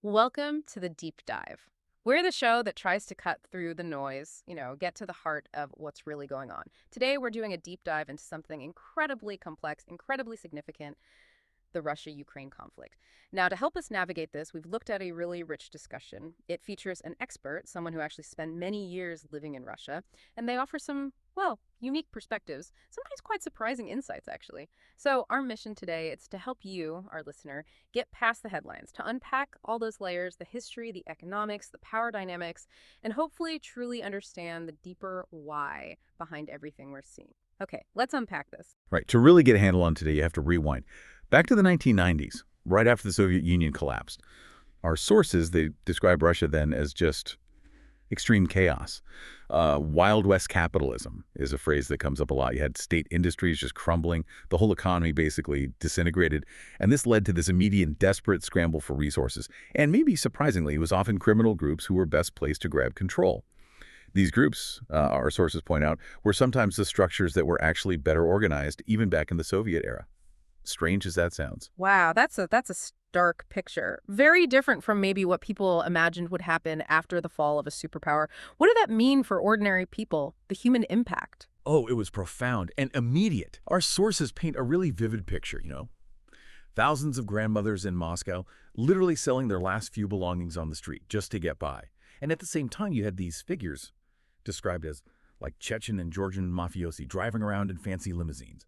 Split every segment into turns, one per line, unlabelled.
Welcome to the Deep Dive. We're the show that tries to cut through the noise, get to the heart of what's really going on. Today, we're doing a deep dive into something incredibly complex, incredibly significant, the Russia-Ukraine conflict. Now, to help us navigate this, we've looked at a really rich discussion. It features an expert, someone who actually spent many years living in Russia, and they offer some, well, unique perspectives, sometimes quite surprising insights, actually. So our mission today is to help you, our listener, get past the headlines, to unpack all those layers, the history, the economics, the power dynamics, and hopefully truly understand the deeper why behind everything we're seeing. Okay, let's unpack this.
Right. To really get a handle on today, you have to rewind. Back to the 1990s, right after the Soviet Union collapsed. Our sources, they describe Russia then as just extreme chaos. Wild West capitalism is a phrase that comes up a lot. You had state industries just crumbling. The whole economy basically disintegrated. And this led to this immediate desperate scramble for resources. And maybe surprisingly, it was often criminal groups who were best placed to grab control. These groups, our sources point out, were sometimes the structures that were actually better organized, even back in the Soviet era. Strange as that sounds.
Wow, that's a stark picture. Very different from maybe what people imagined would happen after the fall of a superpower. What did that mean for ordinary people, the human impact?
Oh, it was profound and immediate. Our sources paint a really vivid picture. Thousands of grandmothers in Moscow literally selling their last few belongings on the street just to get by. And at the same time, you had these figures described as like Chechen and Georgian mafiosi driving around in fancy limousines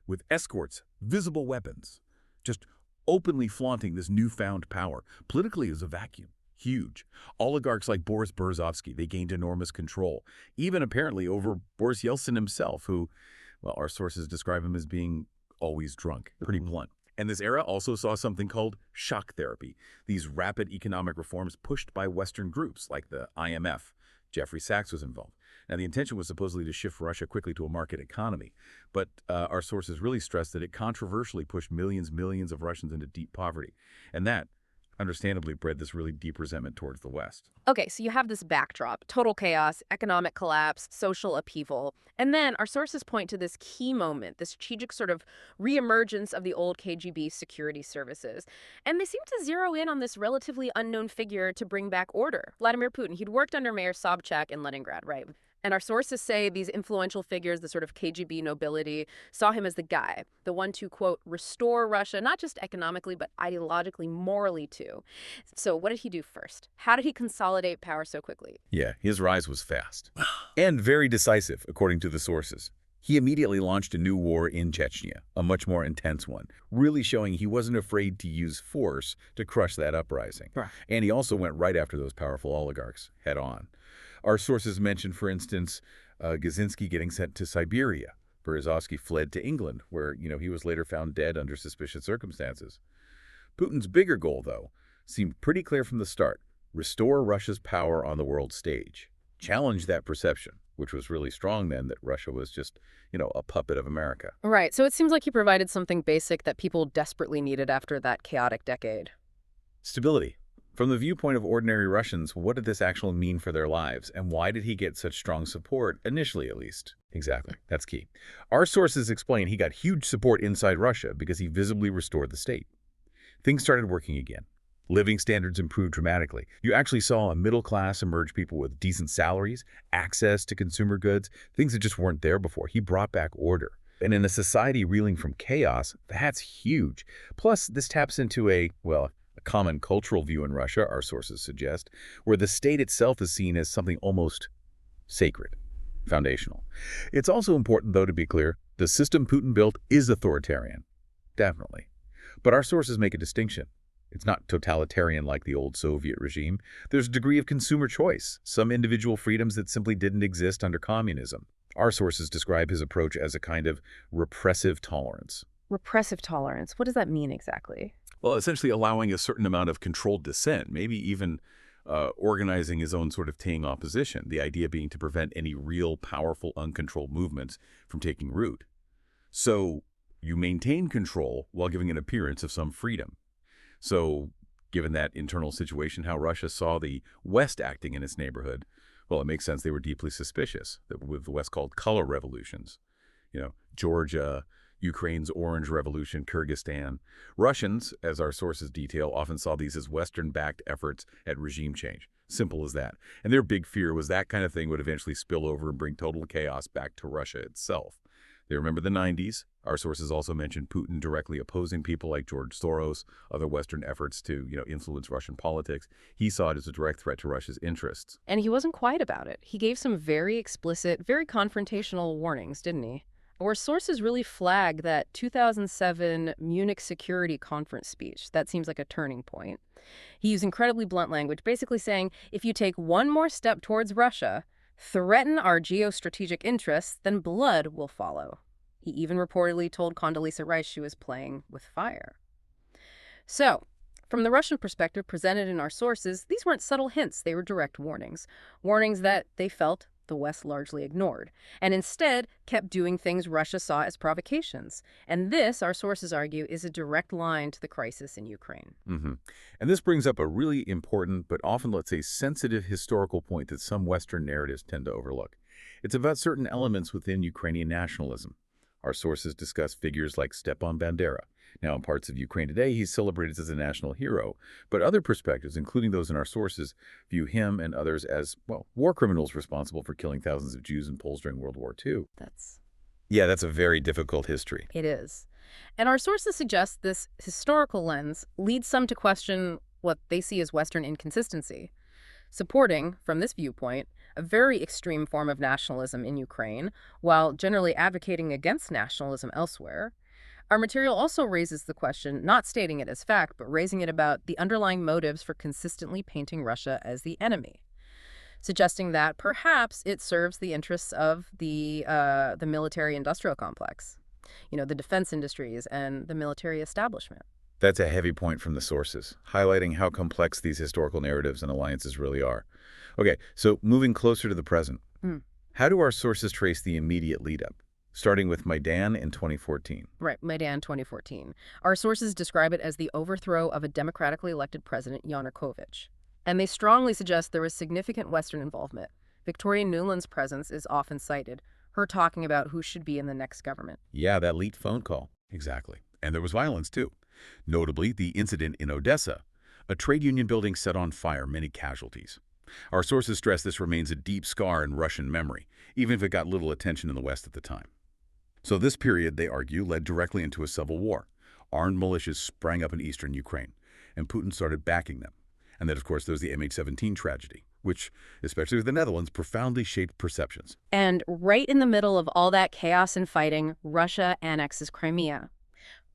with escorts, visible weapons, just openly flaunting this newfound power. Politically, it was a vacuum. Huge. Oligarchs like Boris Berezovsky, they gained enormous control, even apparently over Boris Yeltsin himself, who, well, our sources describe him as being always drunk, pretty blunt. And this era also saw something called shock therapy, these rapid economic reforms pushed by Western groups like the IMF. Jeffrey Sachs was involved. Now, the intention was supposedly to shift Russia quickly to a market economy, but our sources really stressed that it controversially pushed millions of Russians into deep poverty. And that, understandably, bred this really deep resentment towards the West.
Okay, so you have this backdrop, total chaos, economic collapse, social upheaval. And then our sources point to this key moment, the strategic sort of reemergence of the old KGB security services. And they seem to zero in on this relatively unknown figure to bring back order, Vladimir Putin. He'd worked under Mayor Sobchak in Leningrad, right? And our sources say these influential figures, the sort of KGB nobility, saw him as the guy, the one to, quote, restore Russia, not just economically, but ideologically, morally, too. So what did he do first? How did he consolidate power so quickly?
Yeah, his rise was fast and very decisive, according to the sources. He immediately launched a new war in Chechnya, a much more intense one, really showing he wasn't afraid to use force to crush that uprising.
Right.
And he also went right after those powerful oligarchs, head on. Our sources mention, for instance, Gazinsky getting sent to Siberia. Berezovsky fled to England, where, he was later found dead under suspicious circumstances. Putin's bigger goal, though, seemed pretty clear from the start: restore Russia's power on the world stage. Challenge that perception, which was really strong then, that Russia was just, a puppet of America.
Right, so it seems like he provided something basic that people desperately needed after that chaotic decade.
Stability. From the viewpoint of ordinary Russians, what did this actually mean for their lives, and why did he get such strong support, initially at least? Exactly, that's key. Our sources explain he got huge support inside Russia because he visibly restored the state. Things started working again. Living standards improved dramatically. You actually saw a middle class emerge, people with decent salaries, access to consumer goods, things that just weren't there before. He brought back order. And in a society reeling from chaos, that's huge. Plus, this taps into a common cultural view in Russia, our sources suggest, where the state itself is seen as something almost sacred, foundational. It's also important, though, to be clear, the system Putin built is authoritarian. Definitely. But our sources make a distinction. It's not totalitarian like the old Soviet regime. There's a degree of consumer choice, some individual freedoms that simply didn't exist under communism. Our sources describe his approach as a kind of repressive tolerance.
Repressive tolerance, what does that mean exactly?
Well, essentially allowing a certain amount of controlled dissent, maybe even organizing his own sort of tame opposition, the idea being to prevent any real, powerful, uncontrolled movements from taking root. So you maintain control while giving an appearance of some freedom. So given that internal situation, how Russia saw the West acting in its neighborhood, well, it makes sense they were deeply suspicious, with the West called color revolutions. Georgia, Ukraine's Orange Revolution, Kyrgyzstan. Russians, as our sources detail, often saw these as Western-backed efforts at regime change. Simple as that. And their big fear was that kind of thing would eventually spill over and bring total chaos back to Russia itself. They remember the 90s. Our sources also mentioned Putin directly opposing people like George Soros, other Western efforts to, influence Russian politics. He saw it as a direct threat to Russia's interests.
And he wasn't quiet about it. He gave some very explicit, very confrontational warnings, didn't he? Our sources really flag that 2007 Munich Security Conference speech. That seems like a turning point. He used incredibly blunt language, basically saying, if you take one more step towards Russia, threaten our geostrategic interests, then blood will follow. He even reportedly told Condoleezza Rice she was playing with fire. So, from the Russian perspective presented in our sources, these weren't subtle hints, they were direct warnings. Warnings that they felt the West largely ignored, and instead kept doing things Russia saw as provocations. And this, our sources argue, is a direct line to the crisis in Ukraine.
And this brings up a really important, but often, let's say, sensitive historical point that some Western narratives tend to overlook. It's about certain elements within Ukrainian nationalism. Our sources discuss figures like Stepan Bandera. Now, in parts of Ukraine today, he's celebrated as a national hero, but other perspectives, including those in our sources, view him and others as, well, war criminals responsible for killing thousands of Jews and Poles during World War II.
Yeah, that's a very difficult history.
It is. And our sources suggest this historical lens leads some to question what they see as Western inconsistency, supporting, from this viewpoint, a very extreme form of nationalism in Ukraine, while generally advocating against nationalism elsewhere. Our material also raises the question, not stating it as fact, but raising it about the underlying motives for consistently painting Russia as the enemy, suggesting that perhaps it serves the interests of the military-industrial complex, the defense industries and the military establishment.
That's a heavy point from the sources, highlighting how complex these historical narratives and alliances really are. Okay, so moving closer to the present, how do our sources trace the immediate lead-up? Starting with Maidan in 2014.
Right, Maidan 2014. Our sources describe it as the overthrow of a democratically elected president, Yanukovych. And they strongly suggest there was significant Western involvement. Victoria Nuland's presence is often cited, her talking about who should be in the next government.
Yeah, that leaked phone call.
Exactly. And there was violence, too. Notably, the incident in Odessa, a trade union building set on fire, many casualties. Our sources stress this remains a deep scar in Russian memory, even if it got little attention in the West at the time. So this period, they argue, led directly into a civil war. Armed militias sprang up in eastern Ukraine, and Putin started backing them. And then, of course, there was the MH17 tragedy, which, especially with the Netherlands, profoundly shaped perceptions.
And right in the middle of all that chaos and fighting, Russia annexes Crimea.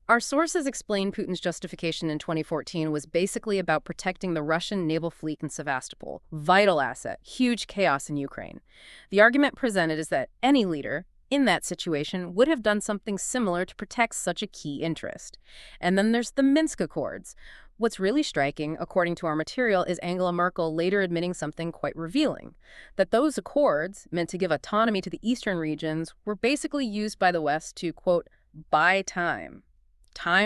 Our sources explain Putin's justification in 2014 was basically about protecting the Russian naval fleet in Sevastopol. Vital asset, huge chaos in Ukraine. The argument presented is that any leader in that situation would have done something similar to protect such a key interest. And then there's the Minsk Accords. What's really striking, according to our material, is Angela Merkel later admitting something quite revealing, that those accords, meant to give autonomy to the eastern regions, were basically used by the West to, quote, buy time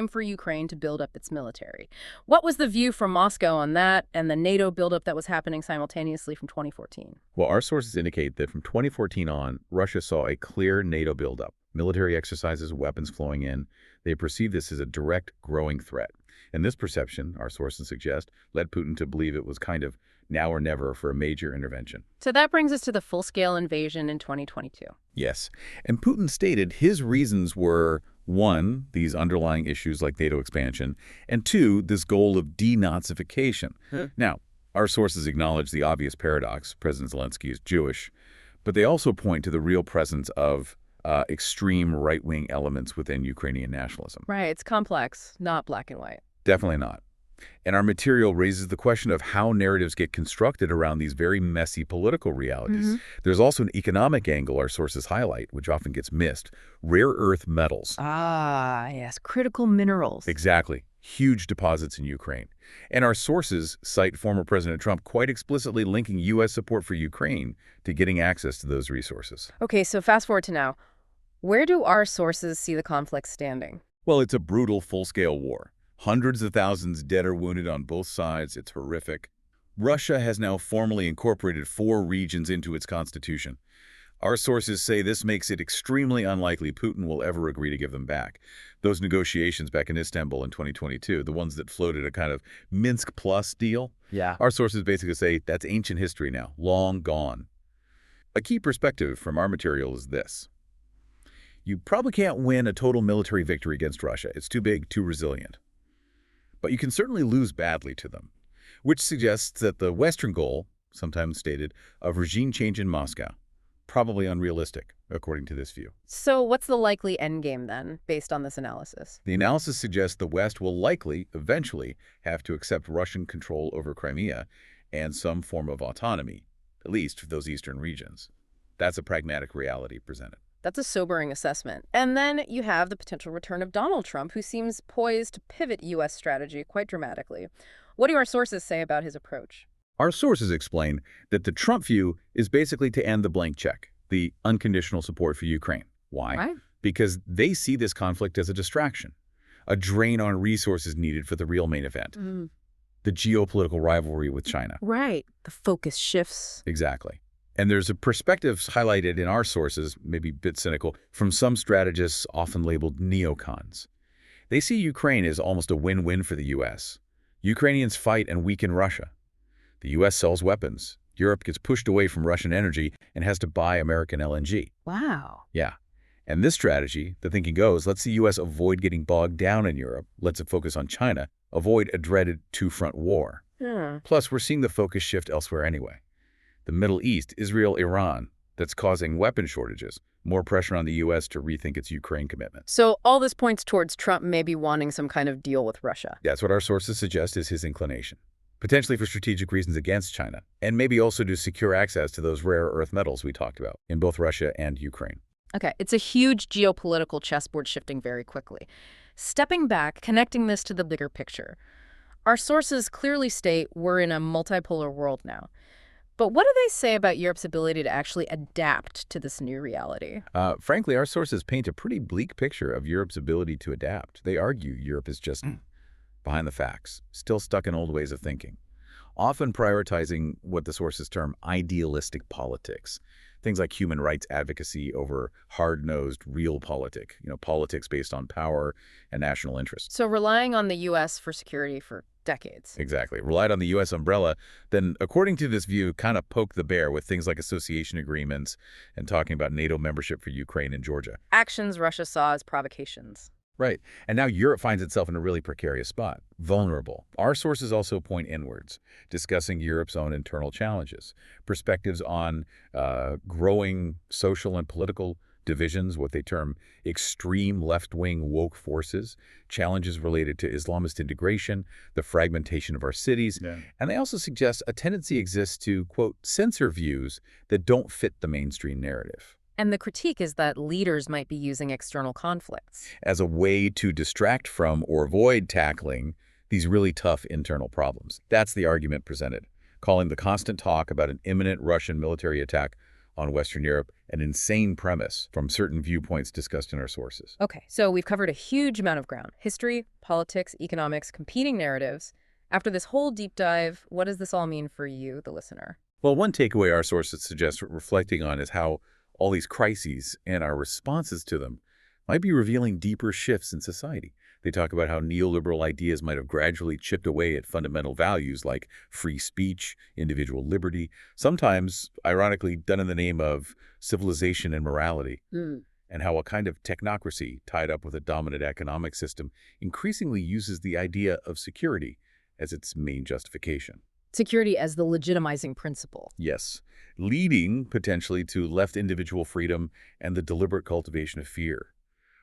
for Ukraine to build up its military. What was the view from Moscow on that and the NATO buildup that was happening simultaneously from 2014?
Well, our sources indicate that from 2014 on, Russia saw a clear NATO buildup, military exercises, weapons flowing in. They perceived this as a direct, growing threat. And this perception, our sources suggest, led Putin to believe it was kind of now or never for a major intervention.
So that brings us to the full-scale invasion in 2022.
Yes. And Putin stated his reasons were, one, these underlying issues like NATO expansion, and two, this goal of denazification. Now, our sources acknowledge the obvious paradox. President Zelensky is Jewish, but they also point to the real presence of extreme right-wing elements within Ukrainian nationalism.
Right, it's complex, not black and white.
Definitely not. And our material raises the question of how narratives get constructed around these very messy political realities. There's also an economic angle our sources highlight, which often gets missed: rare earth metals.
Ah, yes, critical minerals.
Exactly. Huge deposits in Ukraine. And our sources cite former President Trump quite explicitly linking U.S. support for Ukraine to getting access to those resources.
Okay, so fast forward to now. Where do our sources see the conflict standing?
Well, it's a brutal, full-scale war. Hundreds of thousands dead or wounded on both sides. It's horrific. Russia has now formally incorporated 4 regions into its constitution.
Our sources say this makes it extremely unlikely Putin will ever agree to give them back. Those negotiations back in Istanbul in 2022, the ones that floated a kind of Minsk Plus deal,
Yeah.
our sources basically say that's ancient history now, long gone. A key perspective from our material is this. You probably can't win a total military victory against Russia. It's too big, too resilient. But you can certainly lose badly to them, which suggests that the Western goal, sometimes stated, of regime change in Moscow, probably unrealistic, according to this view.
So what's the likely endgame then, based on this analysis?
The analysis suggests the West will likely, eventually, have to accept Russian control over Crimea and some form of autonomy, at least for those eastern regions. That's a pragmatic reality presented.
That's a sobering assessment. And then you have the potential return of Donald Trump, who seems poised to pivot U.S. strategy quite dramatically. What do our sources say about his approach?
Our sources explain that the Trump view is basically to end the blank check, the unconditional support for Ukraine. Why?
Right.
Because they see this conflict as a distraction, a drain on resources needed for the real main event, the geopolitical rivalry with China.
Right. The focus shifts.
Exactly. And there's a perspective highlighted in our sources, maybe a bit cynical, from some strategists often labeled neocons. They see Ukraine as almost a win-win for the U.S. Ukrainians fight and weaken Russia. The U.S. sells weapons. Europe gets pushed away from Russian energy and has to buy American LNG.
Wow.
Yeah. And this strategy, the thinking goes, lets the U.S. avoid getting bogged down in Europe, lets it focus on China, avoid a dreaded two-front war. Plus, we're seeing the focus shift elsewhere anyway. The Middle East, Israel, Iran, that's causing weapon shortages, more pressure on the U.S. to rethink its Ukraine commitment.
So all this points towards Trump maybe wanting some kind of deal with Russia.
That's what our sources suggest is his inclination, potentially for strategic reasons against China, and maybe also to secure access to those rare earth metals we talked about in both Russia and Ukraine.
Okay, it's a huge geopolitical chessboard shifting very quickly. Stepping back, connecting this to the bigger picture, our sources clearly state we're in a multipolar world now. But what do they say about Europe's ability to actually adapt to this new reality?
Frankly, our sources paint a pretty bleak picture of Europe's ability to adapt. They argue Europe is just behind the facts, still stuck in old ways of thinking, often prioritizing what the sources term idealistic politics, things like human rights advocacy over hard-nosed realpolitik, politics based on power and national interest.
So relying on the U.S. for security for decades.
Exactly. Relied on the U.S. umbrella, then, according to this view, kind of poked the bear with things like association agreements and talking about NATO membership for Ukraine and Georgia.
Actions Russia saw as provocations.
Right. And now Europe finds itself in a really precarious spot, vulnerable. Our sources also point inwards, discussing Europe's own internal challenges, perspectives on growing social and political divisions, what they term extreme left-wing woke forces, challenges related to Islamist integration, the fragmentation of our cities, and they also suggest a tendency exists to, quote, censor views that don't fit the mainstream narrative.
And the critique is that leaders might be using external conflicts
as a way to distract from or avoid tackling these really tough internal problems. That's the argument presented, calling the constant talk about an imminent Russian military attack on Western Europe an insane premise from certain viewpoints discussed in our sources.
Okay, so we've covered a huge amount of ground. History, politics, economics, competing narratives. After this whole deep dive, what does this all mean for you, the listener?
Well, one takeaway our sources suggest reflecting on is how all these crises and our responses to them might be revealing deeper shifts in society. They talk about how neoliberal ideas might have gradually chipped away at fundamental values like free speech, individual liberty, sometimes, ironically, done in the name of civilization and morality, and how a kind of technocracy tied up with a dominant economic system increasingly uses the idea of security as its main justification.
Security as the legitimizing principle.
Yes, leading potentially to left individual freedom and the deliberate cultivation of fear.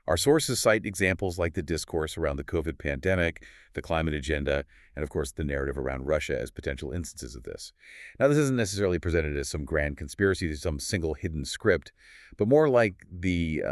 Our sources cite examples like the discourse around the COVID pandemic, the climate agenda, and of course the narrative around Russia as potential instances of this. Now, this isn't necessarily presented as some grand conspiracy, some single hidden script, but more like the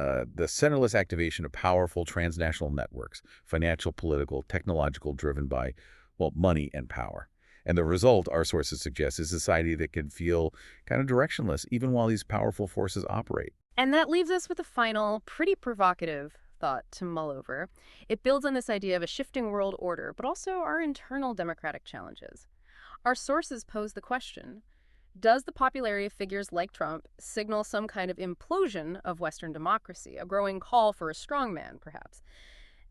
centerless activation of powerful transnational networks, financial, political, technological, driven by, well, money and power. And the result, our sources suggest, is a society that can feel kind of directionless even while these powerful forces operate.
And that leaves us with a final, pretty provocative thought to mull over. It builds on this idea of a shifting world order, but also our internal democratic challenges. Our sources pose the question, Does the popularity of figures like Trump signal some kind of implosion of Western democracy, a growing call for a strongman, perhaps?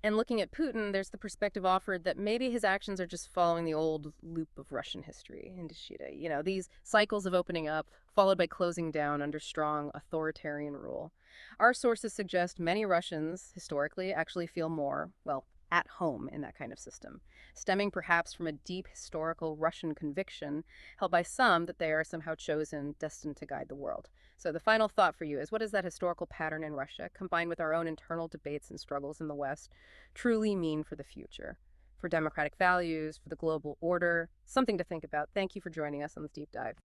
And looking at Putin, there's the perspective offered that maybe his actions are just following the old loop of Russian history, Indishida. These cycles of opening up, followed by closing down under strong authoritarian rule. Our sources suggest many Russians, historically, actually feel more, well, at home in that kind of system, stemming perhaps from a deep historical Russian conviction held by some that they are somehow chosen, destined to guide the world. So the final thought for you is, what does that historical pattern in Russia, combined with our own internal debates and struggles in the West, truly mean for the future? For democratic values, for the global order? Something to think about. Thank you for joining us on this deep dive.